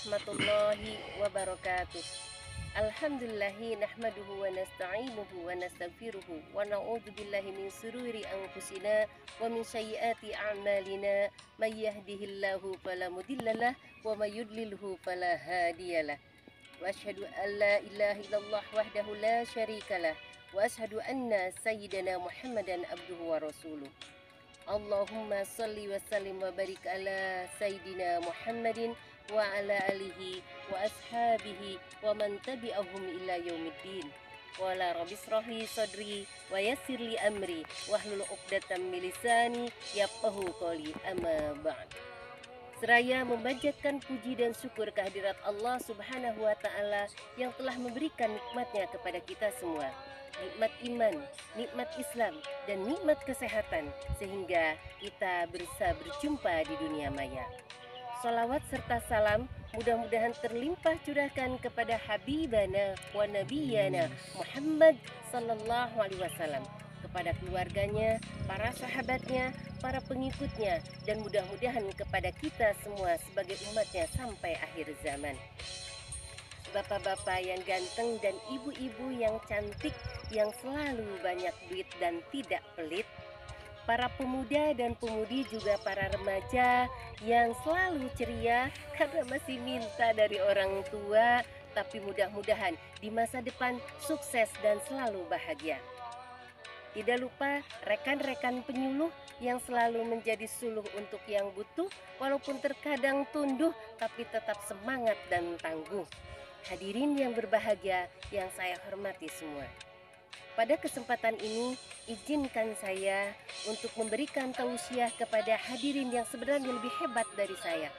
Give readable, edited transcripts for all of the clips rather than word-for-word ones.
warahmatullahi wabarakatuh. Alhamdulillahi nahmaduhu wa nasta'inuhu wa nastaghfiruhu wa na'udzu billahi min sururi anfusina wa min sayyiati a'malina may yahdihillahu fala mudhillalah wa may yudlilhu fala hadiyalah. Wa asyhadu an la ilaha illallah wahdahu la syarikalah wa asyhadu anna sayyidana Muhammadan abduhu wa rasuluh. Allahumma salli wa sallim wa barik ala Sayyidina Muhammadin wa ala alihi wa ashabihi wa man tabi'ahum ila yaumiddin. Wa la rabbi israhli sadri wa yassirli amri wahlul 'uqdatam min lisani yafqahu qawli, amma ba'd. Seraya memanjatkan puji dan syukur kehadirat Allah Subhanahu wa taala yang telah memberikan nikmatnya kepada kita semua. Nikmat iman, nikmat Islam, dan nikmat kesehatan, sehingga kita bisa berjumpa di dunia maya. Salawat serta salam mudah-mudahan terlimpah curahkan kepada Habibana wa Nabiyana Muhammad sallallahu alaihi wasallam, kepada keluarganya, para sahabatnya, para pengikutnya, dan mudah-mudahan kepada kita semua sebagai umatnya sampai akhir zaman. Bapak-bapak yang ganteng dan ibu-ibu yang cantik, yang selalu banyak duit dan tidak pelit, para pemuda dan pemudi, juga para remaja yang selalu ceria karena masih minta dari orang tua, tapi mudah-mudahan di masa depan sukses dan selalu bahagia. Tidak lupa rekan-rekan penyuluh yang selalu menjadi suluh untuk yang butuh, walaupun terkadang tunduh tapi tetap semangat dan tangguh. Hadirin yang berbahagia yang saya hormati semua. Pada kesempatan ini, izinkan saya untuk memberikan tausiah kepada hadirin yang sebenarnya lebih hebat dari saya.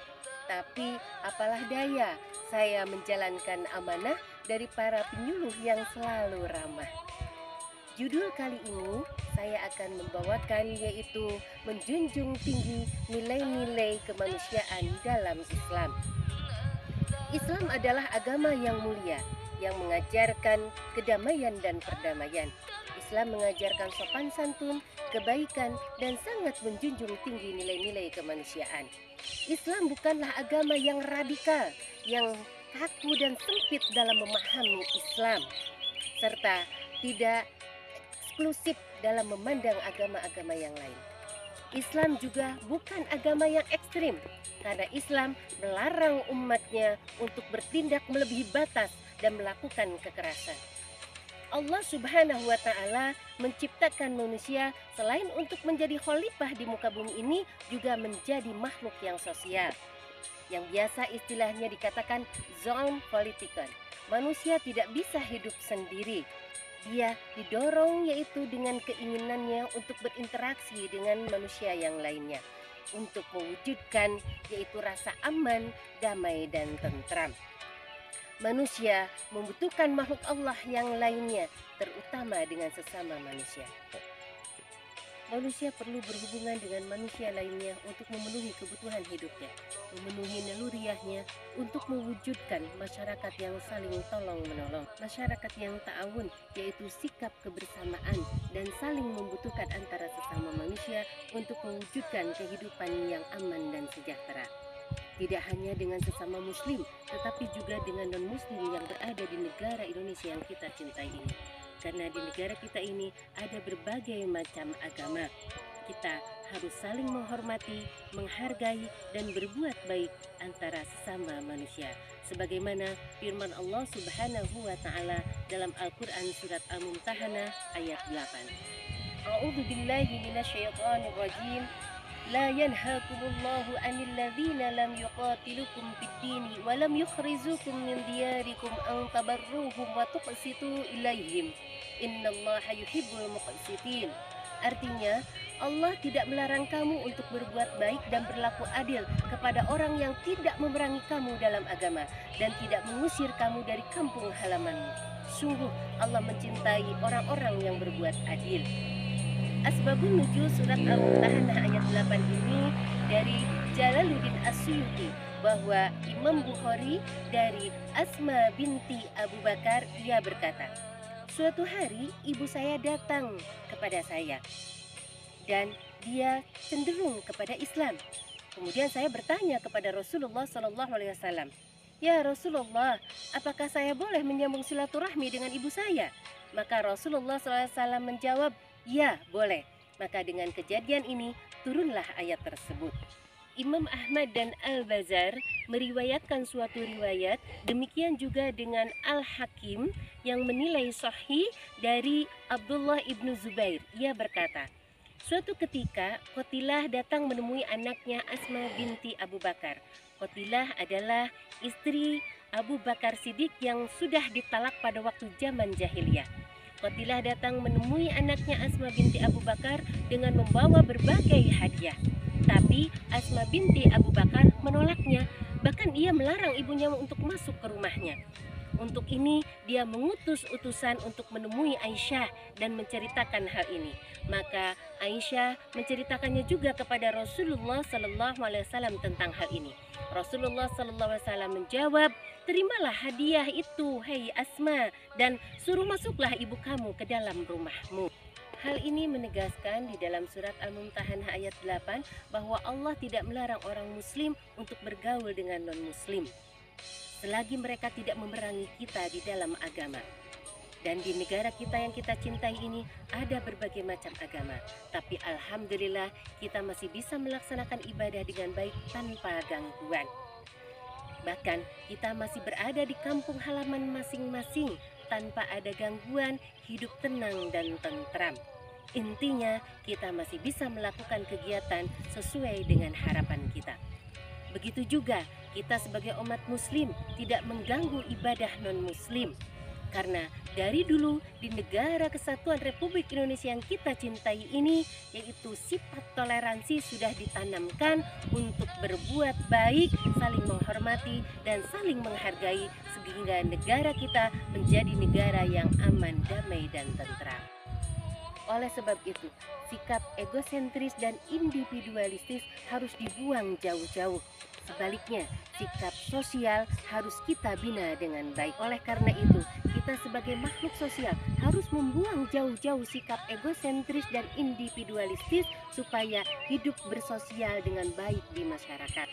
Tapi apalah daya, saya menjalankan amanah dari para penyuluh yang selalu ramah. Judul kali ini saya akan membawakan yaitu menjunjung tinggi nilai-nilai kemanusiaan dalam Islam. Islam adalah agama yang mulia, yang mengajarkan kedamaian dan perdamaian. Islam mengajarkan sopan santun, kebaikan, dan sangat menjunjung tinggi nilai-nilai kemanusiaan. Islam bukanlah agama yang radikal, yang kaku dan sempit dalam memahami Islam, serta tidak eksklusif dalam memandang agama-agama yang lain. Islam juga bukan agama yang ekstrim, karena Islam melarang umatnya untuk bertindak melebihi batas dan melakukan kekerasan. Allah Subhanahu wa taala menciptakan manusia selain untuk menjadi khalifah di muka bumi ini, juga menjadi makhluk yang sosial, yang biasa istilahnya dikatakan zon politikon. Manusia tidak bisa hidup sendiri. Dia didorong yaitu dengan keinginannya untuk berinteraksi dengan manusia yang lainnya, untuk mewujudkan yaitu rasa aman, damai, dan tentram. Manusia membutuhkan makhluk Allah yang lainnya, terutama dengan sesama manusia. Manusia perlu berhubungan dengan manusia lainnya untuk memenuhi kebutuhan hidupnya, memenuhi naluriahnya untuk mewujudkan masyarakat yang saling tolong-menolong, masyarakat yang ta'awun, yaitu sikap kebersamaan dan saling membutuhkan antara sesama manusia untuk mewujudkan kehidupan yang aman dan sejahtera. Tidak hanya dengan sesama muslim, tetapi juga dengan non-muslim yang berada di negara Indonesia yang kita cintai ini. Karena di negara kita ini ada berbagai macam agama. Kita harus saling menghormati, menghargai, dan berbuat baik antara sesama manusia. Sebagaimana firman Allah Subhanahu wa taala dalam Al-Qur'an surat Al-Mumtahanah ayat 8. A'udzu billahi minasyaitonir rajim. La yanhaakumullahu 'anil ladzina lam yuqatilukum fid-din wa lam yukhrijukum min diyarikum an tabarruhum wa tuqsitu ilaihim. Innallaha yuhibbul muqsitin. Artinya, Allah tidak melarang kamu untuk berbuat baik dan berlaku adil kepada orang yang tidak memerangi kamu dalam agama dan tidak mengusir kamu dari kampung halamanmu. Sungguh Allah mencintai orang-orang yang berbuat adil. Asbabun nuzul surat Al-Mumtahanah ayat 8 ini dari Jalaluddin As-Suyuti, bahwa Imam Bukhari dari Asma binti Abu Bakar, ia berkata, suatu hari ibu saya datang kepada saya dan dia cenderung kepada Islam. Kemudian saya bertanya kepada Rasulullah SAW, "Ya Rasulullah, apakah saya boleh menyambung silaturahmi dengan ibu saya?" Maka Rasulullah SAW menjawab, "Ya, boleh." Maka dengan kejadian ini turunlah ayat tersebut. Imam Ahmad dan Al-Bazar meriwayatkan suatu riwayat, demikian juga dengan Al-Hakim yang menilai sahih dari Abdullah ibnu Zubair. Ia berkata, suatu ketika Qatilah datang menemui anaknya Asma binti Abu Bakar. Qatilah adalah istri Abu Bakar Siddiq yang sudah ditalak pada waktu zaman jahiliyah. Qatilah datang menemui anaknya Asma binti Abu Bakar dengan membawa berbagai hadiah. Tapi Asma binti Abu Bakar menolaknya, bahkan ia melarang ibunya untuk masuk ke rumahnya. Untuk ini dia mengutus utusan untuk menemui Aisyah dan menceritakan hal ini. Maka Aisyah menceritakannya juga kepada Rasulullah SAW tentang hal ini. Rasulullah SAW menjawab, "Terimalah hadiah itu, hai Asma, dan suruh masuklah ibu kamu ke dalam rumahmu." Hal ini menegaskan di dalam surat Al-Mumtahanah ayat 8 bahwa Allah tidak melarang orang muslim untuk bergaul dengan non-muslim selagi mereka tidak memerangi kita di dalam agama. Dan di negara kita yang kita cintai ini ada berbagai macam agama, tapi alhamdulillah kita masih bisa melaksanakan ibadah dengan baik tanpa gangguan. Bahkan kita masih berada di kampung halaman masing-masing tanpa ada gangguan, hidup tenang dan tentram. Intinya kita masih bisa melakukan kegiatan sesuai dengan harapan kita. Begitu juga kita sebagai umat muslim tidak mengganggu ibadah non-muslim. Karena dari dulu di negara kesatuan Republik Indonesia yang kita cintai ini, yaitu sifat toleransi sudah ditanamkan untuk berbuat baik, saling menghormati dan saling menghargai, sehingga negara kita menjadi negara yang aman, damai dan tentram. Oleh sebab itu, sikap egosentris dan individualistis harus dibuang jauh-jauh. Sebaliknya, sikap sosial harus kita bina dengan baik. Oleh karena itu, kita sebagai makhluk sosial harus membuang jauh-jauh sikap egosentris dan individualistis supaya hidup bersosial dengan baik di masyarakat.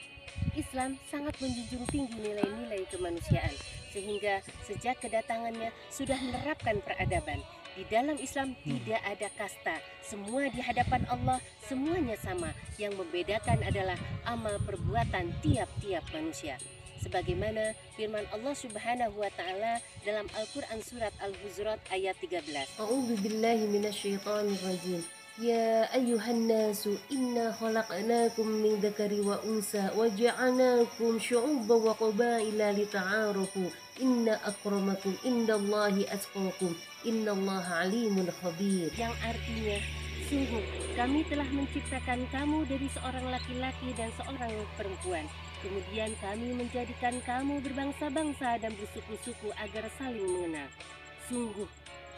Islam sangat menjunjung tinggi nilai-nilai kemanusiaan, sehingga sejak kedatangannya sudah menerapkan peradaban. Di dalam Islam tidak ada kasta, semua di hadapan Allah semuanya sama. Yang membedakan adalah amal perbuatan tiap-tiap manusia. Sebagaimana firman Allah Subhanahu wa taala dalam Al-Qur'an surat Al-Hujurat ayat 13. A'udzu billahi minasyaitonir rajim. Ya ayyuhan nasu inna khalaqnakum min dzakari wa unsa wa ja'alnakum syu'uban wa qabaila lita'arafu inna akramakum indallahi atqakum innallaha alimun khabir. Yang artinya, sungguh kami telah menciptakan kamu dari seorang laki-laki dan seorang perempuan. Kemudian kami menjadikan kamu berbangsa-bangsa dan bersuku-suku agar saling mengenal. Sungguh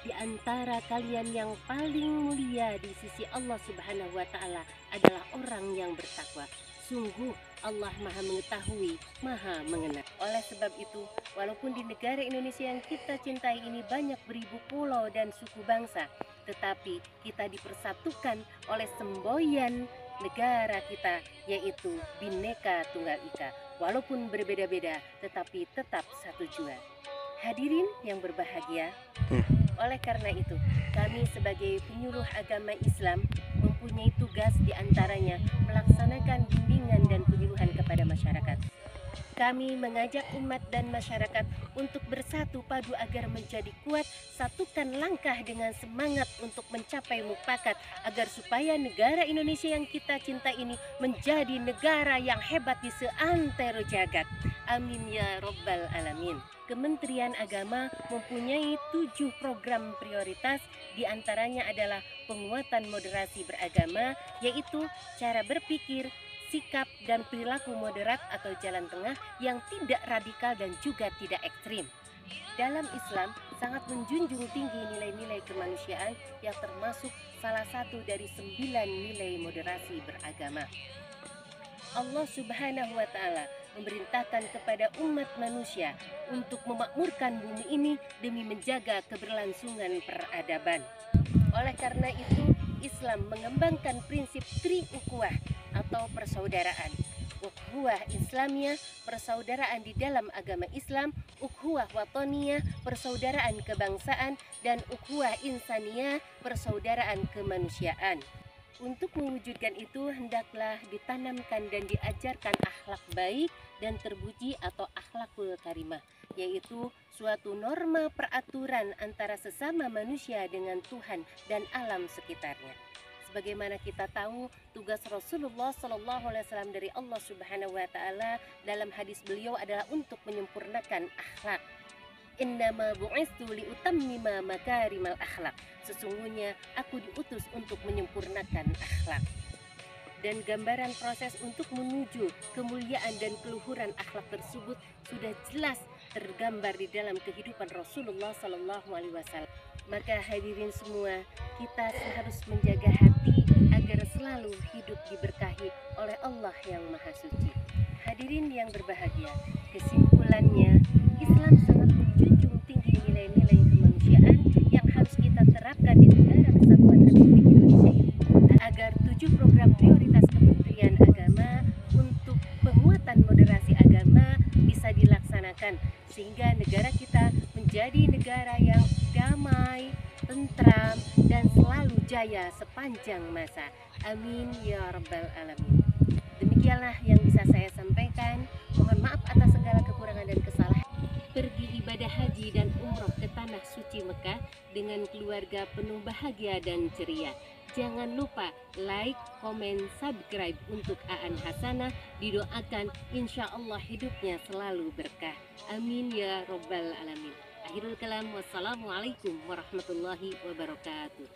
di antara kalian yang paling mulia di sisi Allah Subhanahu wa taala adalah orang yang bertakwa. Sungguh Allah Maha mengetahui, Maha mengenal. Oleh sebab itu, walaupun di negara Indonesia yang kita cintai ini banyak beribu pulau dan suku bangsa, tetapi kita dipersatukan oleh semboyan negara kita, yaitu Bhinneka Tunggal Ika. Walaupun berbeda-beda, tetapi tetap satu jua. Hadirin yang berbahagia, oleh karena itu, kami sebagai penyuluh agama Islam mempunyai tugas diantaranya melaksanakan bimbingan dan penyuluhan kepada masyarakat. Kami mengajak umat dan masyarakat untuk bersatu padu agar menjadi kuat, satukan langkah dengan semangat untuk mencapai mufakat agar supaya negara Indonesia yang kita cinta ini menjadi negara yang hebat di seantero jagat. Amin ya Rabbal Alamin. Kementerian Agama mempunyai 7 program prioritas, diantaranya adalah penguatan moderasi beragama, yaitu cara berpikir, sikap dan perilaku moderat atau jalan tengah yang tidak radikal dan juga tidak ekstrim. Dalam Islam sangat menjunjung tinggi nilai-nilai kemanusiaan yang termasuk salah satu dari 9 nilai moderasi beragama. Allah Subhanahu wa taala memerintahkan kepada umat manusia untuk memakmurkan bumi ini demi menjaga keberlangsungan peradaban. Oleh karena itu, Islam mengembangkan prinsip tri-ukhuwah atau persaudaraan. ukhuwah Islamiyah, persaudaraan di dalam agama Islam, ukhuwah watoniyah, persaudaraan kebangsaan, dan ukhuwah insaniyah, persaudaraan kemanusiaan. Untuk mewujudkan itu, hendaklah ditanamkan dan diajarkan akhlak baik dan terpuji atau akhlakul karimah, yaitu suatu norma peraturan antara sesama manusia dengan Tuhan dan alam sekitarnya. Sebagaimana kita tahu, tugas Rasulullah SAW dari Allah Subhanahu wa Ta'ala dalam hadis beliau adalah untuk menyempurnakan akhlak. Innama bu'istu liutammima makarimal akhlak. Sesungguhnya aku diutus untuk menyempurnakan akhlak. Dan gambaran proses untuk menuju kemuliaan dan keluhuran akhlak tersebut sudah jelas tergambar di dalam kehidupan Rasulullah SAW. Maka hadirin semua, kita harus menjaga hati agar selalu hidup diberkahi oleh Allah yang Maha Suci. Hadirin yang berbahagia, kesimpulannya, Islam sangat menjunjung tinggi nilai-nilai kemanusiaan yang harus kita terapkan di negara kesatuan Republik Indonesia ini agar 7 program prioritas Kementerian Agama untuk penguatan moderasi agama bisa dilaksanakan sehingga negara kita menjadi negara yang damai, tentram, dan selalu jaya sepanjang masa. Amin ya rabbal alamin. Demikianlah yang bisa saya sampaikan. Mohon maaf atas segala kekurangan dan kesalahan. Pergi ibadah haji dan umroh ke tanah suci Mekah dengan keluarga penuh bahagia dan ceria. Jangan lupa like, komen, subscribe untuk Aan Hasanah. Didoakan insya Allah hidupnya selalu berkah. Amin ya rabbal alamin. Akhirul kalam, wassalamualaikum warahmatullahi wabarakatuh.